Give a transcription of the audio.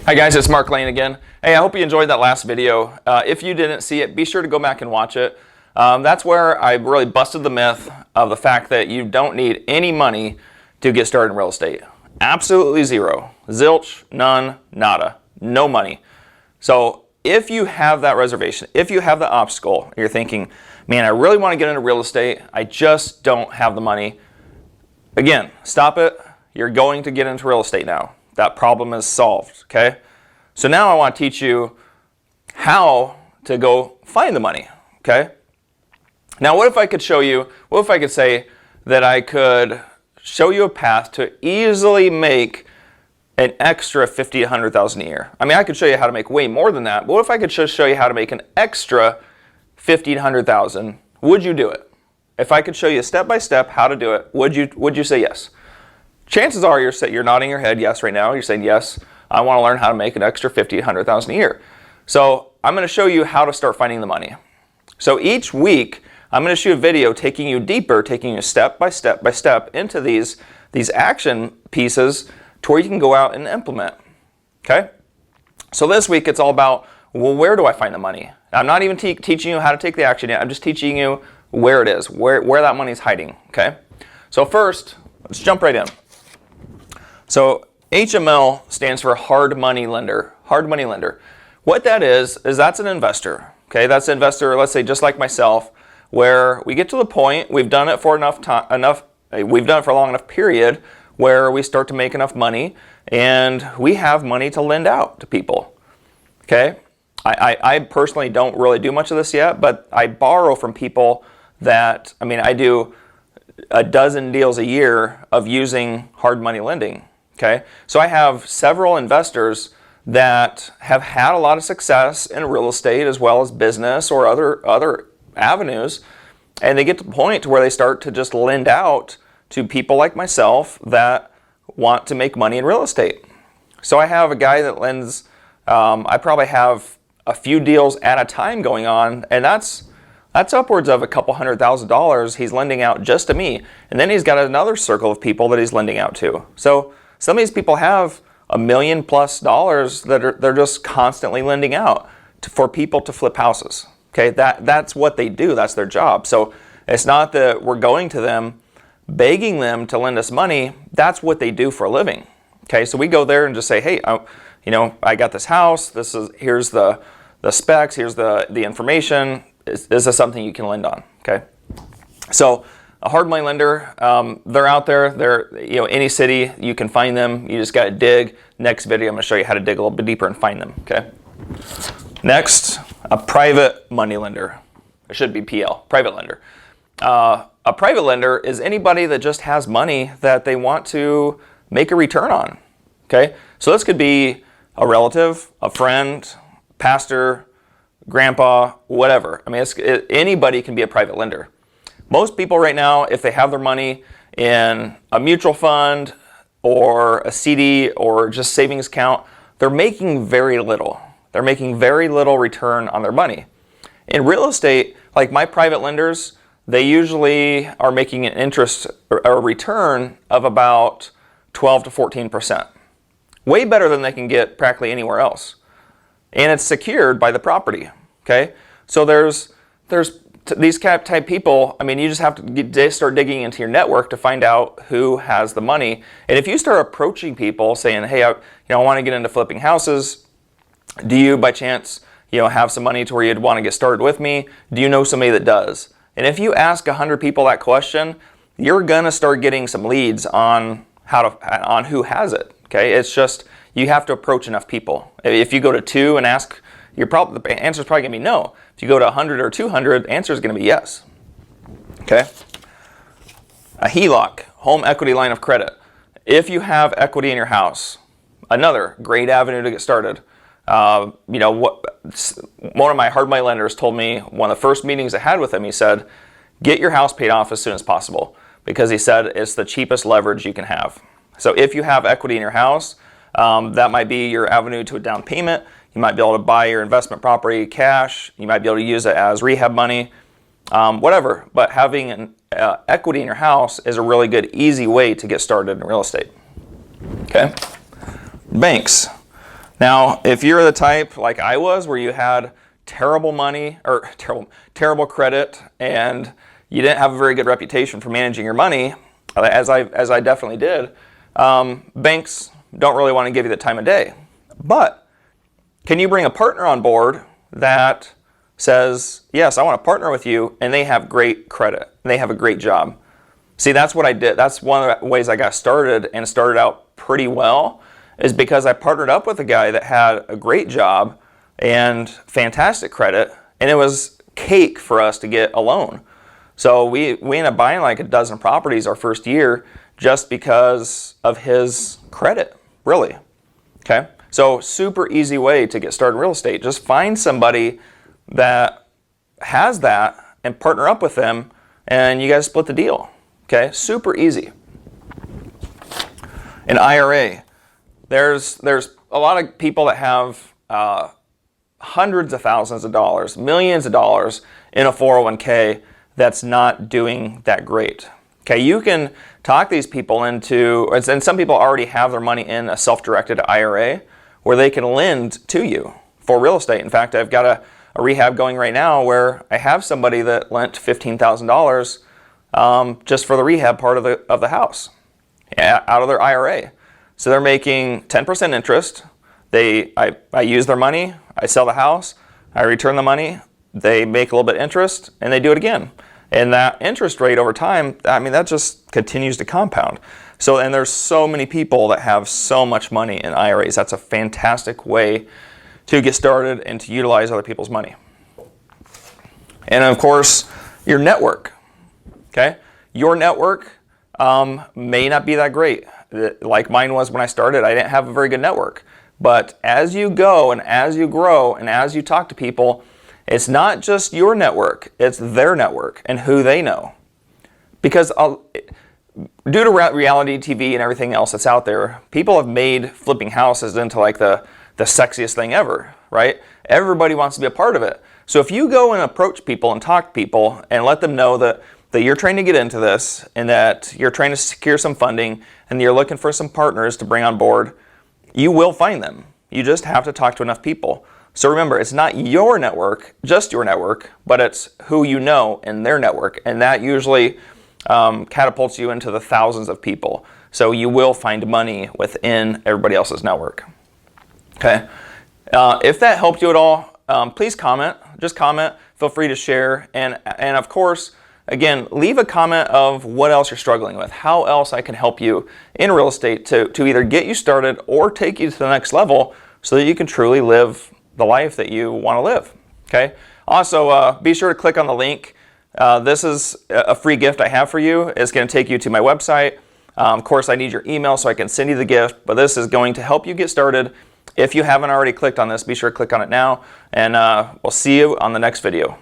Hi guys, it's Mark Lane again. Hey, I hope you enjoyed that last video. If you didn't see it, be sure to go back and watch it. That's where I really busted the myth of the fact that you don't need any money to get started in real estate. Absolutely zero. Zilch, none, nada. No money. So if you have that reservation, if you have the obstacle, you're thinking, man, I really want to get into real estate, I just don't have the money. Again, stop it. You're going to get into real estate now. That problem is solved, okay? So now I want to teach you how to go find the money, okay? Now what if I could show you, what if I could say that I could show you a path to easily make an extra $50,000 to $100,000 a year? I mean, I could show you how to make way more than that, but what if I could just show you how to make an extra $50,000 to $100,000? Would you do it? If I could show you step by step how to do it, would you say yes? Chances are you're nodding your head yes right now. You're saying, yes, I want to learn how to make an extra $50,000 to $100,000 a year. So I'm going to show you how to start finding the money. So each week, I'm going to shoot a video taking you deeper, taking you step by step by step into these action pieces to where you can go out and implement. Okay? So this week, it's all about, well, where do I find the money? I'm not even teaching you how to take the action yet. I'm just teaching you where it is, where that money is hiding. Okay? So first, let's jump right in. So HML stands for hard money lender. Hard money lender. What that is that's an investor. Okay, that's an investor, let's say just like myself, where we get to the point, we've done it for we've done it for a long enough period where we start to make enough money and we have money to lend out to people. Okay, I personally don't really do much of this yet, but I borrow from people that, I mean, I do a dozen deals a year of using hard money lending. Okay, so I have several investors that have had a lot of success in real estate as well as business or other avenues, and they get to the point to where they start to just lend out to people like myself that want to make money in real estate. So I have a guy that lends, I probably have a few deals at a time going on, and that's upwards of a couple $100,000 he's lending out just to me, and then he's got another circle of people that he's lending out to. So some of these people have $1 million+ that they're just constantly lending out for people to flip houses. Okay, that's what they do. That's their job. So it's not that we're going to them, begging them to lend us money. That's what they do for a living. Okay, so we go there and just say, hey, I got this house. Here's the specs. Here's the information. Is this something you can lend on? Okay, so a hard money lender, they're out there. They're any city you can find them. You just got to dig. Next video, I'm going to show you how to dig a little bit deeper and find them. Okay. Next, a private money lender. It should be PL, private lender. A private lender is anybody that just has money that they want to make a return on. Okay. So this could be a relative, a friend, pastor, grandpa, whatever. I mean, anybody can be a private lender. Most people right now, if they have their money in a mutual fund or a CD or just savings account, they're making very little. They're making very little return on their money. In real estate, like my private lenders, they usually are making an interest or a return of about 12 to 14%. Way better than they can get practically anywhere else. And it's secured by the property. Okay? So there's these type people, I mean, you just have to start digging into your network to find out who has the money. And if you start approaching people saying, hey, I want to get into flipping houses. Do you, by chance, have some money to where you'd want to get started with me? Do you know somebody that does? And if you ask 100 people that question, you're gonna start getting some leads on who has it. Okay, it's just you have to approach enough people. If you go to 2 and ask, the answer is probably gonna be no. If you go to 100 or 200, the answer is going to be yes. Okay. A HELOC, home equity line of credit. If you have equity in your house, another great avenue to get started. One of my hard money lenders told me one of the first meetings I had with him, he said, get your house paid off as soon as possible, because he said it's the cheapest leverage you can have. So if you have equity in your house, that might be your avenue to a down payment. You might be able to buy your investment property cash. You might be able to use it as rehab money, whatever. But having an equity in your house is a really good, easy way to get started in real estate. Okay? Banks. Now, if you're the type like I was, where you had terrible money or terrible credit, and you didn't have a very good reputation for managing your money, as I definitely did, banks don't really want to give you the time of day. But can you bring a partner on board that says, yes, I want to partner with you, and they have great credit, and they have a great job? See, that's what I did. That's one of the ways I got started, and started out pretty well, is because I partnered up with a guy that had a great job and fantastic credit, and it was cake for us to get a loan. So we ended up buying like a dozen properties our first year just because of his credit, really. Okay, so super easy way to get started in real estate. Just find somebody that has that and partner up with them, and you guys split the deal. Okay, super easy. An IRA. There's a lot of people that have hundreds of thousands of dollars, millions of dollars in a 401k that's not doing that great. Okay, you can talk these people into, and some people already have their money in a self-directed IRA where they can lend to you for real estate. In fact, I've got a rehab going right now where I have somebody that lent $15,000 just for the rehab part of the house out of their IRA. So they're making 10% interest. I use their money, I sell the house, I return the money, they make a little bit of interest, and they do it again. And that interest rate over time, I mean, that just continues to compound. So, and there's so many people that have so much money in IRAs. That's a fantastic way to get started and to utilize other people's money. And of course, your network. Okay, your network may not be that great. Like mine was when I started. I didn't have a very good network. But as you go and as you grow and as you talk to people, it's not just your network, it's their network and who they know. Because due to reality TV and everything else that's out there, people have made flipping houses into like the sexiest thing ever, right? Everybody wants to be a part of it. So if you go and approach people and talk to people and let them know that you're trying to get into this and that you're trying to secure some funding and you're looking for some partners to bring on board, you will find them. You just have to talk to enough people. So remember, it's not your network, just your network, but it's who you know in their network. And that usually catapults you into the thousands of people. So you will find money within everybody else's network. Okay. If that helped you at all, please comment. Just comment. Feel free to share. And of course, again, leave a comment of what else you're struggling with, how else I can help you in real estate to either get you started or take you to the next level so that you can truly live the life that you want to live. Okay. Also, be sure to click on the link. This is a free gift I have for you. It's going to take you to my website. Of course, I need your email so I can send you the gift, but this is going to help you get started. If you haven't already clicked on this, be sure to click on it now, and we'll see you on the next video.